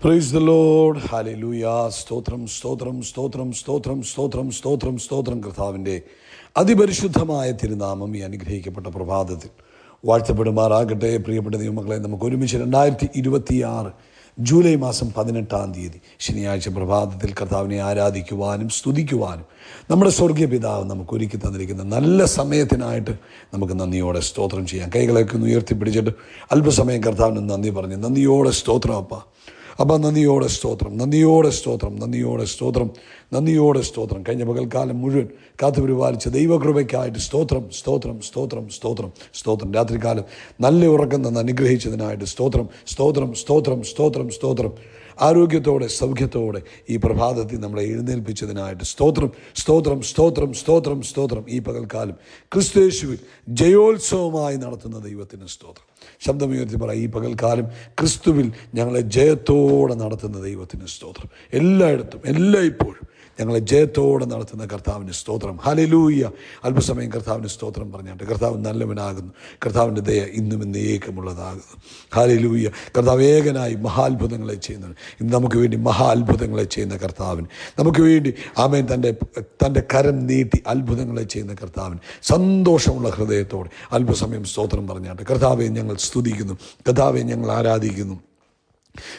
Praise the Lord. Hallelujah. സ്തോത്രം സ്തോത്രം സ്തോത്രം സ്തോത്രം സ്തോത്രം സ്തോത്രം സ്തോത്രം. കർത്താവിൻ്റെ അതിപരിശുദ്ധമായ തിരുനാമം ഈ അനുഗ്രഹിക്കപ്പെട്ട പ്രഭാതത്തിൽ വാഴ്ത്തപ്പെടുമാറാകട്ടെ. പ്രിയപ്പെട്ട ദൈവമക്കളെ, നമുക്ക് ഒരുമിച്ച് 2026 ജൂലൈ മാസം 18-ാം തീയതി ശനിയാഴ്ച പ്രഭാതത്തിൽ കർത്താവിനെ ആരാധിക്കുവാനും സ്തുതിക്കുവാനും നമ്മുടെ സ്വർഗീയ പിതാവ് നമുക്ക് ഒരുക്കി തന്നിരിക്കുന്ന നല്ല സമയത്തിനായിട്ട് നമുക്ക് നന്ദിയോടെ സ്തോത്രം ചെയ്യാം. കൈകളൊക്കെ ഒന്ന് ഉയർത്തിപ്പിടിച്ചിട്ട് അല്പസമയം കർത്താവിന് നന്ദി പറഞ്ഞ് നന്ദിയോടെ സ്തോത്രം അപ്പം നന്ദിയോടെ സ്തോത്രം, നന്ദിയോടെ സ്തോത്രം, നന്ദിയോടെ സ്തോത്രം, നന്ദിയോടെ സ്തോത്രം. കഴിഞ്ഞ പകൽക്കാലം മുഴുവൻ കാത്തു പരിപാലിച്ച ദൈവകൃപയ്ക്കായിട്ട് സ്തോത്രം സ്തോത്രം സ്തോത്രം സ്തോത്രം സ്തോത്രം. രാത്രികാലം നല്ല ഉറക്കം തന്ന് അനുഗ്രഹിച്ചതിനായിട്ട് സ്തോത്രം സ്തോത്രം സ്തോത്രം സ്തോത്രം സ്തോത്രം. ആരോഗ്യത്തോടെ സൗഖ്യത്തോടെ ഈ പ്രഭാതത്തിൽ നമ്മളെ എഴുന്നേൽപ്പിച്ചതിനായിട്ട് സ്തോത്രം സ്തോത്രം സ്തോത്രം സ്തോത്രം സ്തോത്രം. ഈ പകൽക്കാലം ക്രിസ്തുയേശുവിൽ ജയോത്സവമായി നടത്തുന്ന ദൈവത്തിന് സ്തോത്രം. ശബ്ദമുയർത്തി പറ, ഈ പകൽക്കാലം ക്രിസ്തുവിൽ ഞങ്ങളെ ജയത്തോടെ നടത്തുന്ന ദൈവത്തിന് സ്തോത്രം. എല്ലായിടത്തും എല്ലായ്പ്പോഴും ഞങ്ങളെ ജയത്തോടെ നടത്തുന്ന കർത്താവിന് സ്തോത്രം. ഹല്ലേലൂയ. അല്പസമയം കർത്താവിന് സ്തോത്രം പറഞ്ഞാട്ട്. കർത്താവ് നല്ലവനാകുന്നു, കർത്താവിൻ്റെ ദയ ഇന്നും എന്നേക്കുമുള്ളതാകുന്നു. ഹല്ലേലൂയ. കർത്താവ് ഏകനായി മഹാത്ഭുതങ്ങളെ ചെയ്യുന്നത്. ഇന്ന് നമുക്ക് വേണ്ടി മഹാത്ഭുതങ്ങളെ ചെയ്യുന്ന കർത്താവിന്, നമുക്ക് വേണ്ടി ആമേൻ തൻ്റെ കരം നീട്ടി അത്ഭുതങ്ങളെ ചെയ്യുന്ന കർത്താവിന് സന്തോഷമുള്ള ഹൃദയത്തോടെ അല്പസമയം സ്തോത്രം പറഞ്ഞാട്ട്. കർത്താവെ ഞങ്ങൾ സ്തുതിക്കുന്നു, കർത്താവെ ഞങ്ങൾ ആരാധിക്കുന്നു,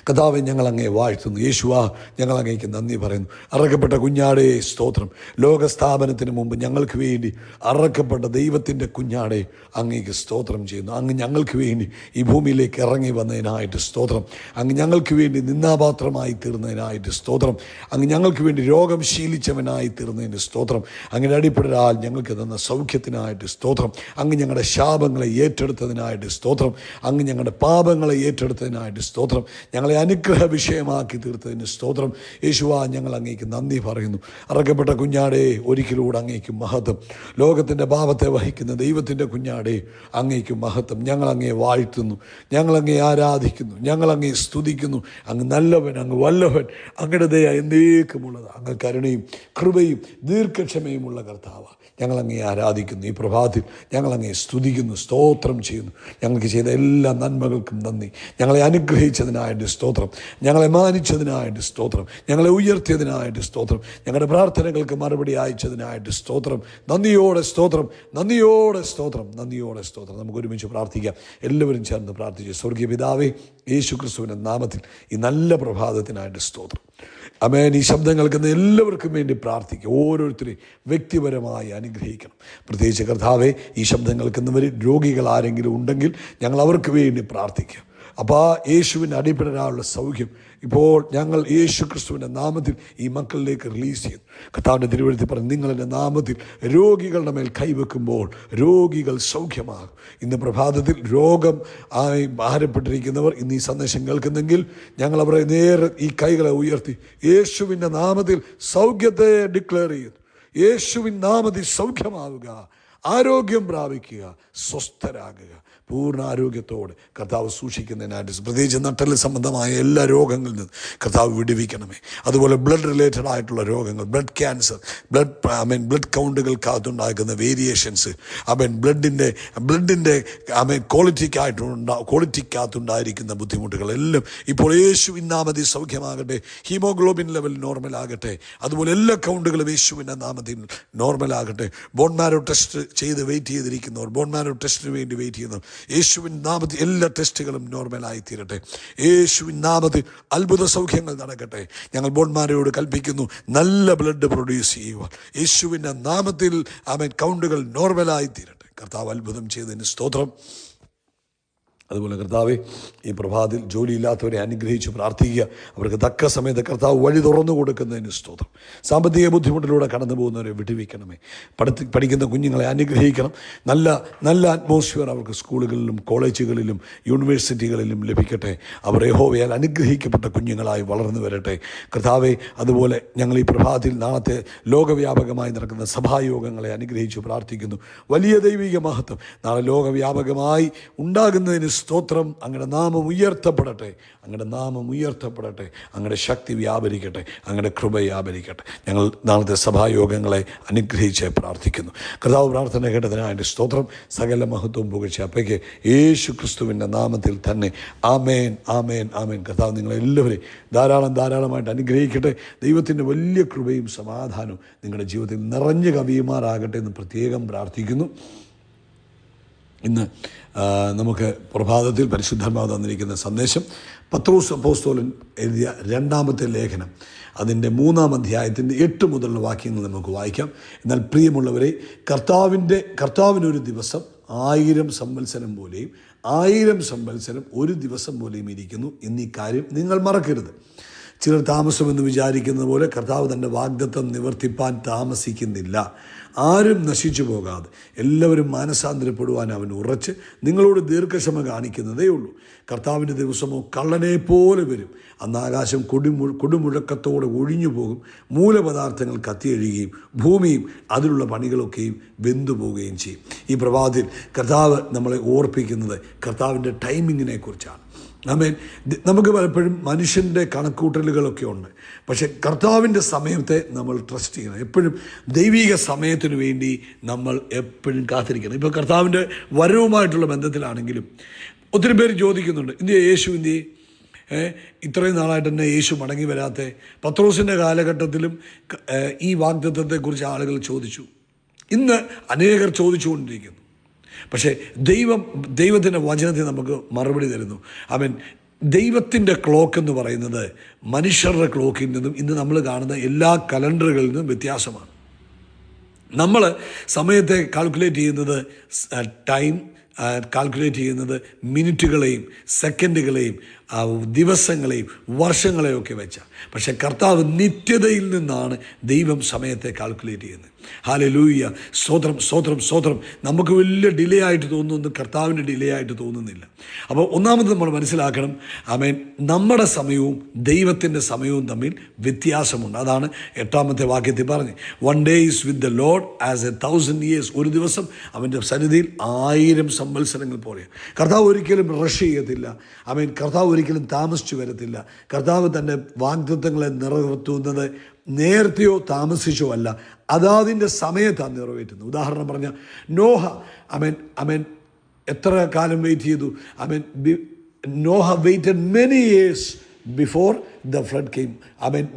കർത്താവെ ഞങ്ങൾ അങ്ങേ വാഴ്ത്തുന്നു. യേശുവാ, ഞങ്ങൾ അങ്ങേക്ക് നന്ദി പറയുന്നു. അറക്കപ്പെട്ട കുഞ്ഞാടേ സ്തോത്രം. ലോകസ്ഥാപനത്തിന് മുമ്പ് ഞങ്ങൾക്ക് വേണ്ടി അറക്കപ്പെട്ട ദൈവത്തിൻ്റെ കുഞ്ഞാടേ അങ്ങേക്ക് സ്തോത്രം ചെയ്യുന്നു. അങ്ങ് ഞങ്ങൾക്ക് വേണ്ടി ഈ ഭൂമിയിലേക്ക് ഇറങ്ങി വന്നതിനായിട്ട് സ്തോത്രം. അങ്ങ് ഞങ്ങൾക്ക് വേണ്ടി നിന്നാപാത്രമായി തീർന്നതിനായിട്ട് സ്തോത്രം. അങ്ങ് ഞങ്ങൾക്ക് വേണ്ടി രോഗം ശീലിച്ചവനായി തീർന്നതിന് സ്തോത്രം. അങ്ങനെ അടിപ്പെടാൽ ഞങ്ങൾക്ക് തന്ന സൗഖ്യത്തിനായിട്ട് സ്തോത്രം. അങ്ങ് ഞങ്ങളുടെ ശാപങ്ങളെ ഏറ്റെടുത്തതിനായിട്ട് സ്തോത്രം. അങ്ങ് ഞങ്ങളുടെ പാപങ്ങളെ ഏറ്റെടുത്തതിനായിട്ട് സ്തോത്രം. ഞങ്ങളെ അനുഗ്രഹ വിഷയമാക്കി തീർത്തതിന് സ്തോത്രം. യേശുവാ, ഞങ്ങൾ അങ്ങേക്ക് നന്ദി പറയുന്നു. അറക്കപ്പെട്ട കുഞ്ഞാടേ, ഒരിക്കലൂടെ അങ്ങേക്ക് മഹത്വം. ലോകത്തിൻ്റെ പാപത്തെ വഹിക്കുന്ന ദൈവത്തിൻ്റെ കുഞ്ഞാടേ, അങ്ങേക്ക് മഹത്വം. ഞങ്ങൾ അങ്ങേ വാഴ്ത്തുന്നു, ഞങ്ങൾ അങ്ങേ ആരാധിക്കുന്നു, ഞങ്ങൾ അങ്ങേ സ്തുതിക്കുന്നു. അങ്ങ് നല്ലവൻ, അങ്ങ് വല്ലഭൻ, അങ്ങയുടെ ദയ എന്നേക്കുമുള്ളത്. അങ്ങ് കരുണയും കൃപയും ദീർഘക്ഷമയുമുള്ള കർത്താവ്. ഞങ്ങൾ അങ്ങേ ആരാധിക്കുന്നു. ഈ പ്രഭാതത്തിൽ ഞങ്ങൾ അങ്ങേ സ്തുതിക്കുന്നു, സ്തോത്രം ചെയ്യുന്നു. ഞങ്ങൾക്ക് ചെയ്ത എല്ലാ നന്മകൾക്കും നന്ദി. ഞങ്ങളെ അനുഗ്രഹിച്ചതിനായിട്ട് സ്തോത്രം, ഞങ്ങളെ മാനിച്ചതിനായിട്ട് സ്തോത്രം, ഞങ്ങളെ ഉയർത്തിയതിനായിട്ട് സ്തോത്രം, ഞങ്ങളുടെ പ്രാർത്ഥനകൾക്ക് മറുപടി അയച്ചതിനായിട്ട് സ്തോത്രം. നന്ദിയോടെ സ്തോത്രം, നന്ദിയോടെ സ്തോത്രം, നന്ദിയോടെ സ്തോത്രം. നമുക്ക് ഒരുമിച്ച് പ്രാർത്ഥിക്കാം. എല്ലാവരും ചേർന്ന് പ്രാർത്ഥിച്ചു. സ്വർഗീയ പിതാവേ, യേശു ക്രിസ്തുവിൻ്റെ നാമത്തിൽ ഈ നല്ല പ്രഭാതത്തിനായിട്ട് സ്തോത്രം. ആമേൻ. ഈ ശബ്ദം കേൾക്കുന്ന എല്ലാവർക്കും വേണ്ടി പ്രാർത്ഥിക്കുക. ഓരോരുത്തരെയും വ്യക്തിപരമായി അനുഗ്രഹിക്കണം. പ്രത്യേകിച്ച് കർത്താവേ, ഈ ശബ്ദം കേൾക്കുന്നവർ രോഗികൾ ആരെങ്കിലും ഉണ്ടെങ്കിൽ ഞങ്ങൾ അവർക്ക് വേണ്ടി പ്രാർത്ഥിക്കുക. അപ്പോൾ യേശുവിൻ്റെ അടിപ്പെടാനുള്ള സൗഖ്യം ഇപ്പോൾ ഞങ്ങൾ യേശു ക്രിസ്തുവിൻ്റെ നാമത്തിൽ ഈ മക്കളിലേക്ക് റിലീസ് ചെയ്യുന്നു. കർത്താവിൻ്റെ തിരുവഴുത്തിൽ പറഞ്ഞ്, നിങ്ങളെൻ്റെ നാമത്തിൽ രോഗികളുടെ മേൽ കൈവെക്കുമ്പോൾ രോഗികൾ സൗഖ്യമാകും. ഇന്ന് പ്രഭാതത്തിൽ രോഗം ഭാരപ്പെട്ടിരിക്കുന്നവർ ഇന്ന് ഈ സന്ദേശം കേൾക്കുന്നെങ്കിൽ ഞങ്ങൾ അവരെ നേരെ ഈ കൈകളെ ഉയർത്തി യേശുവിൻ്റെ നാമത്തിൽ സൗഖ്യത്തെ ഡിക്ലെയർ ചെയ്യുന്നു. യേശുവിൻ നാമത്തിൽ സൗഖ്യമാവുക, ആരോഗ്യം പ്രാപിക്കുക, സ്വസ്ഥരാകുക. പൂർണ്ണ ആരോഗ്യത്തോടെ കർത്താവ് സൂക്ഷിക്കുന്നതിനായിട്ട് പ്രത്യേകിച്ച് നട്ടല് സംബന്ധമായ എല്ലാ രോഗങ്ങളിൽ നിന്നും കർത്താവ് വിടുവിക്കണമേ. അതുപോലെ ബ്ലഡ് റിലേറ്റഡ് ആയിട്ടുള്ള രോഗങ്ങൾ, ബ്ലഡ് ക്യാൻസർ, ബ്ലഡ് കൗണ്ടുകൾക്കകത്തുണ്ടാക്കുന്ന വേരിയേഷൻസ്, ബ്ലഡിൻ്റെ ക്വാളിറ്റിക്കകത്തുണ്ടായിരിക്കുന്ന ബുദ്ധിമുട്ടുകളെല്ലാം ഇപ്പോൾ യേശുവിൻ നാമത്തിൽ സൗഖ്യമാകട്ടെ. ഹീമോഗ്ലോബിൻ ലെവൽ നോർമലാകട്ടെ. അതുപോലെ എല്ലാ കൗണ്ടുകളും യേശുവിൻ്റെ നാമത്തിൽ നോർമലാകട്ടെ. ബോൺ മാരോ ടെസ്റ്റ് ചെയ്ത് വെയിറ്റ് ചെയ്തിരിക്കുന്നവർ, ബോൺ മാരോ ടെസ്റ്റിന് വേണ്ടി വെയിറ്റ് ചെയ്യുന്നവർ, യേശുവിൻ നാമത്തിൽ എല്ലാ ടെസ്റ്റുകളും നോർമലായി തീരട്ടെ. യേശുവിൻ നാമത്തിൽ അത്ഭുത സൗഖ്യങ്ങൾ നടക്കട്ടെ. ഞങ്ങൾ ബോൺമാരോട് കൽപ്പിക്കുന്നു, നല്ല ബ്ലഡ് പ്രൊഡ്യൂസ് ചെയ്യുക. യേശുവിൻ്റെ നാമത്തിൽ ആമേൻ കൗണ്ടുകൾ നോർമലായി തീരട്ടെ. കർത്താവ് അത്ഭുതം ചെയ്തതിന് സ്തോത്രം. അതുപോലെ കർത്താവെ, ഈ പ്രഭാതത്തിൽ ജോലിയില്ലാത്തവരെ അനുഗ്രഹിച്ച് പ്രാർത്ഥിക്കുക. അവർക്ക് തക്ക സമയത്ത് കർത്താവ് വഴി തുറന്നു കൊടുക്കുന്നതിന് സ്തോത്രം. സാമ്പത്തിക ബുദ്ധിമുട്ടിലൂടെ കടന്നു പോകുന്നവരെ വിടുവിക്കണമേ. പഠിക്കുന്ന കുഞ്ഞുങ്ങളെ അനുഗ്രഹിക്കണം. നല്ല അറ്റ്മോസ്ഫിയർ അവർക്ക് സ്കൂളുകളിലും കോളേജുകളിലും യൂണിവേഴ്സിറ്റികളിലും ലഭിക്കട്ടെ. അവർ യഹോവയാൽ അനുഗ്രഹിക്കപ്പെട്ട കുഞ്ഞുങ്ങളായി വളർന്നു വരട്ടെ. കർത്താവെ, അതുപോലെ ഞങ്ങൾ ഈ പ്രഭാതത്തിൽ നാളത്തെ ലോകവ്യാപകമായി നടക്കുന്ന സഭായോഗങ്ങളെ അനുഗ്രഹിച്ച് പ്രാർത്ഥിക്കുന്നു. വലിയ ദൈവിക മഹത്വം നാളെ ലോകവ്യാപകമായി ഉണ്ടാകുന്നതിന് സ്തോത്രം. അങ്ങയുടെ നാമം ഉയർത്തപ്പെടട്ടെ, അങ്ങയുടെ നാമം ഉയർത്തപ്പെടട്ടെ, അങ്ങയുടെ ശക്തി വ്യാപരിക്കട്ടെ, അങ്ങയുടെ കൃപ വ്യാപരിക്കട്ടെ. ഞങ്ങൾ നാളത്തെ സഭായോഗങ്ങളെ അനുഗ്രഹിച്ച് പ്രാർത്ഥിക്കുന്നു. കർത്താവ് പ്രാർത്ഥന കേട്ടതിനായിട്ട് സ്തോത്രം. സകല മഹത്വവും പുകഴ്ച അപ്പയ്ക്ക് യേശു ക്രിസ്തുവിൻ്റെ നാമത്തിൽ തന്നെ. ആമേൻ, ആമേൻ, ആമേൻ. കർത്താവ് നിങ്ങളെല്ലാവരെയും ധാരാളമായിട്ട് അനുഗ്രഹിക്കട്ടെ. ദൈവത്തിൻ്റെ വലിയ കൃപയും സമാധാനവും നിങ്ങളുടെ ജീവിതത്തിൽ നിറഞ്ഞു കവിയുമാറാകട്ടെ എന്ന് പ്രത്യേകം പ്രാർത്ഥിക്കുന്നു. ഇന്ന് നമുക്ക് പ്രഭാതത്തിൽ പരിശുദ്ധാത്മാവ് തന്നിരിക്കുന്ന സന്ദേശം പത്രോസ് അപ്പോസ്തലൻ എഴുതിയ 2-ാമത്തെ ലേഖനം അതിൻ്റെ 3-ാം അധ്യായത്തിൻ്റെ 8 മുതലുള്ള വാക്യങ്ങൾ നമുക്ക് വായിക്കാം. എന്നാൽ പ്രിയമുള്ളവരെ, കർത്താവിനൊരു ദിവസം 1000 സംവത്സരം പോലെയും 1000 സംവത്സരം ഒരു ദിവസം പോലെയും ഇരിക്കുന്നു എന്നീ കാര്യം നിങ്ങൾ മറക്കരുത്. ചിലർ താമസമെന്ന് വിചാരിക്കുന്നത് പോലെ കർത്താവ് തൻ്റെ വാഗ്ദത്തം നിവർത്തിപ്പാൻ താമസിക്കുന്നില്ല. ആരും നശിച്ചു പോകാതെ എല്ലാവരും മാനസാന്തരപ്പെടുവാൻ അവൻ ഉറച്ച് നിങ്ങളോട് ദീർഘക്ഷമ കാണിക്കുന്നതേ ഉള്ളൂ. കർത്താവിൻ്റെ ദിവസമോ കള്ളനെ പോലെ വരും. അന്ന് ആകാശം കൊടുമുഴക്കത്തോടെ ഒഴിഞ്ഞു പോകും. മൂലപദാർത്ഥങ്ങൾ കത്തിയഴുകയും ഭൂമിയും അതിലുള്ള പണികളൊക്കെയും വെന്തുപോവുകയും ചെയ്യും. ഈ പ്രഭാതത്തിൽ കർത്താവ് നമ്മളെ ഓർപ്പിക്കുന്നത് കർത്താവിൻ്റെ ടൈമിങ്ങിനെ കുറിച്ചാണ്. ആമേൻ. നമുക്ക് പലപ്പോഴും മനുഷ്യൻ്റെ കണക്കൂട്ടലുകളൊക്കെ ഉണ്ട്. പക്ഷേ കർത്താവിൻ്റെ സമയത്തെ നമ്മൾ ട്രസ്റ്റ് ചെയ്യണം. എപ്പോഴും ദൈവിക സമയത്തിനു വേണ്ടി നമ്മൾ എപ്പോഴും കാത്തിരിക്കണം. ഇപ്പോൾ കർത്താവിൻ്റെ വരവുമായിട്ടുള്ള ബന്ധത്തിലാണെങ്കിലും ഒത്തിരി പേര് ചോദിക്കുന്നുണ്ട്, ഇന്ത്യ യേശു ഇത്രയും നാളായിട്ട് തന്നെ യേശു മടങ്ങി വരാത്തെ. പത്രോസിൻ്റെ കാലഘട്ടത്തിലും ഈ വാഗ്ദത്തത്തെക്കുറിച്ച് ആളുകൾ ചോദിച്ചു. ഇന്ന് അനേകർ ചോദിച്ചുകൊണ്ടിരിക്കുന്നു. പക്ഷേ ദൈവത്തിൻ്റെ വചനത്തിൽ നമുക്ക് മറുപടി തരുന്നു. അവൻ ദൈവത്തിൻ്റെ ക്ലോക്ക് എന്ന് പറയുന്നത് മനുഷ്യരുടെ ക്ലോക്കിൽ നിന്നും ഇന്ന് നമ്മൾ കാണുന്ന എല്ലാ കലണ്ടറുകളിൽ നിന്നും വ്യത്യാസമാണ്. നമ്മൾ സമയത്തെ കാൽക്കുലേറ്റ് ചെയ്യുന്നത് ടൈം കാൽക്കുലേറ്റ് ചെയ്യുന്നത് മിനിറ്റുകളെയും സെക്കൻഡുകളെയും ദിവസങ്ങളെയും വർഷങ്ങളെയും ഒക്കെ വെച്ചാൽ. പക്ഷേ കർത്താവ് നിത്യതയിൽ നിന്നാണ് ദൈവം സമയത്തെ കാൽക്കുലേറ്റ് ചെയ്യുന്നത്. ഹല്ലേലൂയ, സ്തോത്രം, സ്തോത്രം, സ്തോത്രം. നമുക്ക് വലിയ ഡിലേ ആയിട്ട് തോന്നുന്നു, കർത്താവിൻ്റെ ഡിലേ ആയിട്ട് തോന്നുന്നില്ല. അപ്പോൾ ഒന്നാമത് നമ്മൾ മനസ്സിലാക്കണം, ആമേൻ, നമ്മുടെ സമയവും ദൈവത്തിൻ്റെ സമയവും തമ്മിൽ വ്യത്യാസമുണ്ട്. അതാണ് 8-ാമത്തെ വാക്യത്തിൽ പറഞ്ഞ്, 1 day is with the Lord as 1,000 years. ഒരു ദിവസം അവൻ്റെ സന്നിധിയിൽ 1000 സംവത്സരങ്ങൾ പോലെയാണ്. കർത്താവ് ഒരിക്കലും റഷ് ചെയ്യത്തില്ല. ആമേൻ. കർത്താവ് ഒരിക്കലും താമസിച്ചു വരത്തില്ല. കർത്താവ് തൻ്റെ വാഗ്ദത്തങ്ങളെ നിറവേറ്റുന്നത് നേരത്തെയോ താമസിച്ചോ അല്ല, അതാതിൻ്റെ സമയത്താണ് നിറവേറ്റുന്നത്. ഉദാഹരണം പറഞ്ഞാൽ നോഹ അമേൻ എത്ര കാലം വെയിറ്റ് ചെയ്തു? Noah waited many years before the flood came.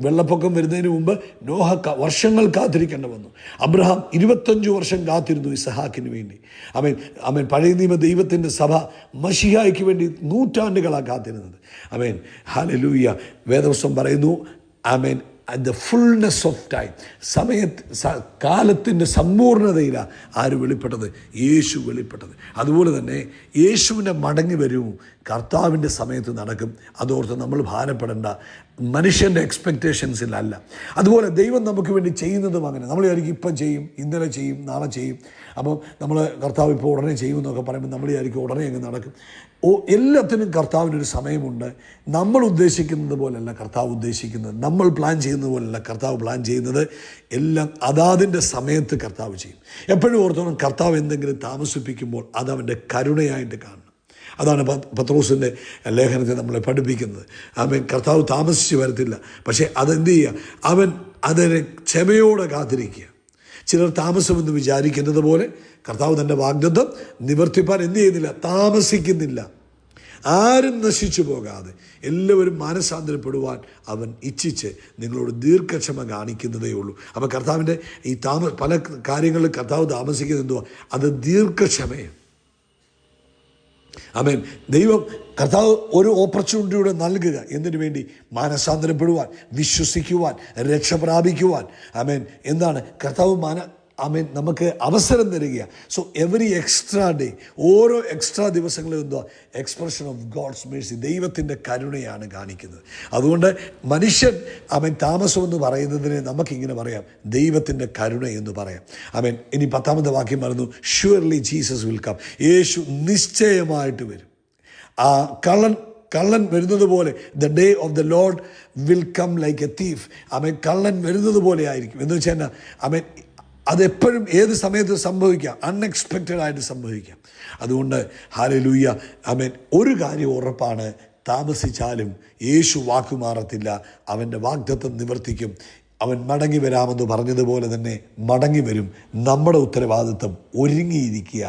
വെള്ളപ്പൊക്കം വരുന്നതിന് മുമ്പ് നോഹ വർഷങ്ങൾ കാത്തിരിക്കേണ്ടി വന്നു. അബ്രഹാം 25 വർഷം കാത്തിരുന്നു ഇസഹാക്കിന് വേണ്ടി. പഴയ നിയമ ദൈവത്തിൻ്റെ സഭ മശിഹായ്ക്ക് വേണ്ടി നൂറ്റാണ്ടുകളാണ് കാത്തിരുന്നത്. ഹല്ലേലൂയ. വേദപുസ്തകം പറയുന്നു, at the fullness of time, കാലത്തിൻ്റെ സമ്പൂർണതയിലാണ് ആര് വെളിപ്പെട്ടത്? യേശു വെളിപ്പെട്ടത്. അതുപോലെ തന്നെ യേശുവിൻ്റെ മടങ്ങി വരവും കർത്താവിൻ്റെ സമയത്ത് നടക്കും. അതോർത്ത് നമ്മൾ ഭാരപ്പെടേണ്ട. മനുഷ്യൻ്റെ എക്സ്പെക്റ്റേഷൻസിലല്ല. അതുപോലെ ദൈവം നമുക്ക് വേണ്ടി ചെയ്യുന്നതും അങ്ങനെ. നമ്മൾ വിചാരിക്കും ഇപ്പം ചെയ്യും, ഇന്നലെ ചെയ്യും, നാളെ ചെയ്യും. അപ്പോൾ നമ്മൾ കർത്താവ് ഇപ്പോൾ ഉടനെ ചെയ്യുമെന്നൊക്കെ പറയുമ്പോൾ നമ്മൾ വിചാരിക്കും ഉടനെ അങ്ങ് നടക്കും. എല്ലാത്തിനും കർത്താവിനൊരു സമയമുണ്ട്. നമ്മൾ ഉദ്ദേശിക്കുന്നത് പോലെയല്ല കർത്താവ് ഉദ്ദേശിക്കുന്നത്. നമ്മൾ പ്ലാൻ ചെയ്യുന്നത് പോലെയല്ല കർത്താവ് പ്ലാൻ ചെയ്യുന്നത്. എല്ലാം അതാതിൻ്റെ സമയത്ത് കർത്താവ് ചെയ്യും. എപ്പോഴും ഓർത്തോണം, കർത്താവ് എന്തെങ്കിലും താമസിപ്പിക്കുമ്പോൾ അതവൻ്റെ കരുണയായിട്ട് കാണണം. അതാണ് പത്രോസിൻ്റെ ലേഖനത്തെ നമ്മളെ പഠിപ്പിക്കുന്നത്. കർത്താവ് താമസിച്ച് വരത്തില്ല. പക്ഷേ അതെന്ത് ചെയ്യുക? അവൻ അതിനെ ക്ഷമയോടെ കാത്തിരിക്കുക. ചിലർ താമസമെന്ന് വിചാരിക്കുന്നത് പോലെ കർത്താവ് തൻ്റെ വാഗ്ദത്തം നിവർത്തിപ്പാൻ എന്ത് ചെയ്യുന്നില്ല? താമസിക്കുന്നില്ല. ആരും നശിച്ചു പോകാതെ എല്ലാവരും മാനസാന്തരപ്പെടുവാൻ അവൻ ഇച്ഛിച്ച് നിങ്ങളോട് ദീർഘക്ഷമ കാണിക്കുന്നതേ ഉള്ളൂ. അപ്പോൾ കർത്താവിൻ്റെ ഈ പല കാര്യങ്ങളിൽ കർത്താവ് താമസിക്കുന്നത് എന്തുവാ? അത് ദീർഘക്ഷമയാണ്. കർത്താവ് ഒരു ഓപ്പർച്യൂണിറ്റിയുടെ നൽകുക. എന്തിനു വേണ്ടി? മാനസാന്തരപ്പെടുവാൻ, വിശ്വസിക്കുവാൻ, രക്ഷ പ്രാപിക്കുവാൻ. എന്താണ് കർത്താവ് നമുക്ക് അവസരം തരിക. സോ എവറി എക്സ്ട്രാ ഡേ, ഓരോ എക്സ്ട്രാ ദിവസങ്ങളും എന്തുവാ? എക്സ്പ്രഷൻ ഓഫ് ഗോഡ്സ് മേഴ്സി, ദൈവത്തിൻ്റെ കരുണയാണ് കാണിക്കുന്നത്. അതുകൊണ്ട് മനുഷ്യൻ താമസമെന്ന് പറയുന്നതിനെ നമുക്കിങ്ങനെ പറയാം, ദൈവത്തിൻ്റെ കരുണ എന്ന് പറയാം. ഇനി 10-ാമത്തെ വാക്യം പറഞ്ഞു, ഷ്യൂർലി ജീസസ് വിൽ കം. യേശു നിശ്ചയമായിട്ട് വരും. കള്ളൻ വരുന്നത് പോലെ, the day of the lord will come like a thief. കള്ളൻ വരുന്നത് പോലെ ആയിരിക്കും. എന്ന് വെച്ചാൽ അതെപ്പോഴും ഏത് സമയത്ത് സംഭവിക്കാം, അൺഎക്സ്പെക്റ്റഡ് ആയിട്ട് സംഭവിക്കാം. അതുകൊണ്ട് ഹല്ലേലൂയ, ആമേൻ. ഒരു കാര്യം ഉറപ്പാണ്, താമസിച്ചാലും യേശു വാക്കുമാറത്തില്ല. അവൻ്റെ വാഗ്ദത്തം നിവർത്തിക്കും. അവൻ മടങ്ങി വരാമെന്ന് പറഞ്ഞതുപോലെ തന്നെ മടങ്ങി വരും. നമ്മുടെ ഉത്തരവാദിത്വം ഒരുങ്ങിയിരിക്കുക.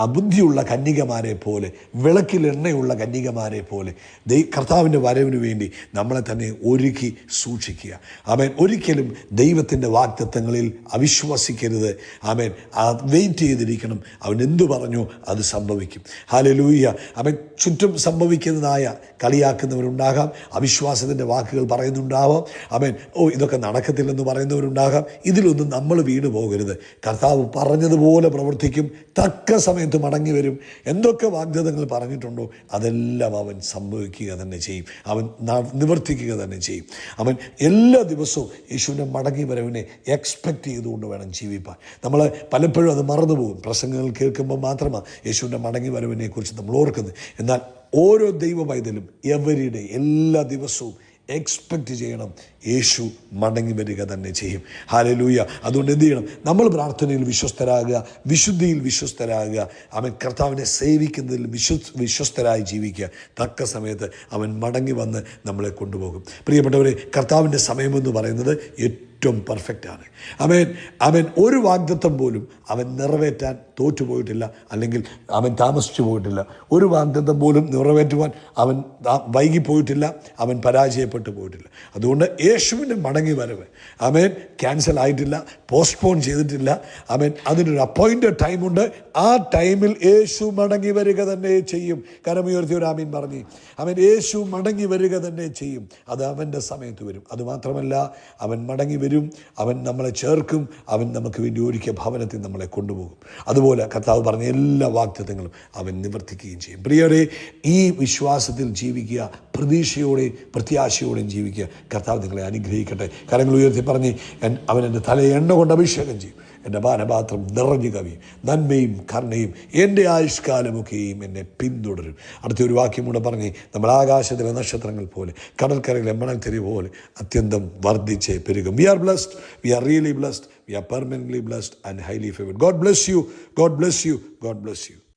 അബുദ്ധിയുള്ള കന്യകമാരെ പോലെ, വിളക്കിൽ എണ്ണയുള്ള കന്യകമാരെ പോലെ കർത്താവിൻ്റെ വരവിന് വേണ്ടി നമ്മളെ തന്നെ ഒരുക്കി സൂക്ഷിക്കുക. ആമേൻ. ഒരിക്കലും ദൈവത്തിൻ്റെ വാഗ്ദത്തങ്ങളിൽ അവിശ്വസിക്കരുത്. ആമേൻ. വെയിറ്റ് ചെയ്തിരിക്കണം. അവൻ എന്തു പറഞ്ഞു അത് സംഭവിക്കും. ഹല്ലേലൂയ. അവൻ ചുറ്റും സംഭവിക്കുന്നതായ കളിയാക്കുന്നവരുണ്ടാകാം, അവിശ്വാസത്തിൻ്റെ വാക്കുകൾ പറയുന്നുണ്ടാവാം. ആമേൻ. ഇതൊക്കെ നടക്കത്തില്ലെന്ന് പറയുന്നവരുണ്ടാകാം. ഇതിലൊന്നും നമ്മൾ വീണു പോകരുത്. കർത്താവ് പറഞ്ഞതുപോലെ പ്രവർത്തിക്കും. തക്ക സമയത്ത് മടങ്ങി വരും. എന്തൊക്കെ വാഗ്ദത്തങ്ങൾ പറഞ്ഞിട്ടുണ്ടോ അതെല്ലാം അവൻ സംഭവിക്കുക തന്നെ ചെയ്യും. അവൻ നിവർത്തിക്കുക തന്നെ ചെയ്യും. അവൻ എല്ലാ ദിവസവും യേശുവിൻ്റെ മടങ്ങി വരവിനെ എക്സ്പെക്റ്റ് ചെയ്തുകൊണ്ട് വേണം ജീവിപ്പാൻ. നമ്മൾ പലപ്പോഴും അത് മറന്നുപോകും. പ്രസംഗങ്ങൾ കേൾക്കുമ്പോൾ മാത്രമാണ് യേശുവിൻ്റെ മടങ്ങി വരവിനെ കുറിച്ച് നമ്മൾ ഓർക്കുന്നത്. എന്നാൽ ഓരോ ദൈവ പൈതലും എവരിഡേ, എല്ലാ ദിവസവും എക്സ്പെക്റ്റ് ചെയ്യണം, യേശു മടങ്ങി വരിക തന്നെ ചെയ്യും. ഹല്ലേലൂയ. അതുകൊണ്ട് എന്ത് ചെയ്യണം? നമ്മൾ പ്രാർത്ഥനയിൽ വിശ്വസ്തരാകുക, വിശുദ്ധിയിൽ വിശ്വസ്തരാകുക. അവൻ കർത്താവിനെ സേവിക്കുന്നതിൽ വിശ്വസ്തരായി ജീവിക്കുക. തക്ക സമയത്ത് അവൻ മടങ്ങി വന്ന് നമ്മളെ കൊണ്ടുപോകും. പ്രിയപ്പെട്ടവരെ, കർത്താവിൻ്റെ സമയമെന്ന് പറയുന്നത് ഏറ്റവും പെർഫെക്റ്റാണ്. അവൻ ഒരു വാഗ്ദത്തം പോലും അവൻ നിറവേറ്റാൻ തോറ്റുപോയിട്ടില്ല, അല്ലെങ്കിൽ അവൻ താമസിച്ചു പോയിട്ടില്ല. ഒരു വാഗ്ദത്തം പോലും നിറവേറ്റുവാൻ അവൻ വൈകിപ്പോയിട്ടില്ല, അവൻ പരാജയപ്പെട്ടു പോയിട്ടില്ല. അതുകൊണ്ട് യേശുവിൻ്റെ മടങ്ങി വരവ് ക്യാൻസൽ ആയിട്ടില്ല, പോസ്റ്റ്പോൺ ചെയ്തിട്ടില്ല. അതിനൊരു അപ്പോയിൻറ്റഡ് ടൈമുണ്ട്. ആ ടൈമിൽ യേശു മടങ്ങി വരിക തന്നെ ചെയ്യും. കരമുയർത്തി ഒരു ആമീൻ പറഞ്ഞ്. യേശു മടങ്ങി വരിക തന്നെ ചെയ്യും. അത് അവൻ്റെ സമയത്ത് വരും. അതുമാത്രമല്ല, അവൻ മടങ്ങി വരും, അവൻ നമ്മളെ ചേർക്കും, അവൻ നമുക്ക് വേണ്ടി ഒരുക്കിയ ഭവനത്തിൽ നമ്മളെ കൊണ്ടുപോകും. അതുപോലെ കർത്താവ് പറഞ്ഞ എല്ലാ വാഗ്ദത്തങ്ങളും അവൻ നിവർത്തിക്കുകയും ചെയ്യും. പ്രിയരെ, ഈ വിശ്വാസത്തിൽ ജീവിക്കുക, പ്രതീക്ഷയോടെയും പ്രത്യാശയോടെയും ജീവിക്കുക. കർത്താവ് നിങ്ങളെ അനുഗ്രഹിക്കട്ടെ. കരങ്ങൾ ഉയർത്തി പറഞ്ഞ്, അവൻ എൻ്റെ തലയെ എണ്ണ കൊണ്ട് അഭിഷേകം ചെയ്യും, എൻ്റെ പാനപാത്രം നിറഞ്ഞു കവിയും, നന്മയും കരുണയും എൻ്റെ ആയുഷ്കാലമൊക്കെയും എന്നെ പിന്തുടരും. അടുത്തൊരു വാക്യം കൂടെ പറഞ്ഞ്, നമ്മൾ ആകാശത്തിലെ നക്ഷത്രങ്ങൾ പോലെ, കടൽക്കരയിലെ മണൽത്തരി പോലെ അത്യന്തം വർദ്ധിച്ച് പെരുകും. We are blessed, we are really blessed, we are permanently blessed and highly favoured. God bless you, God bless you, God bless U.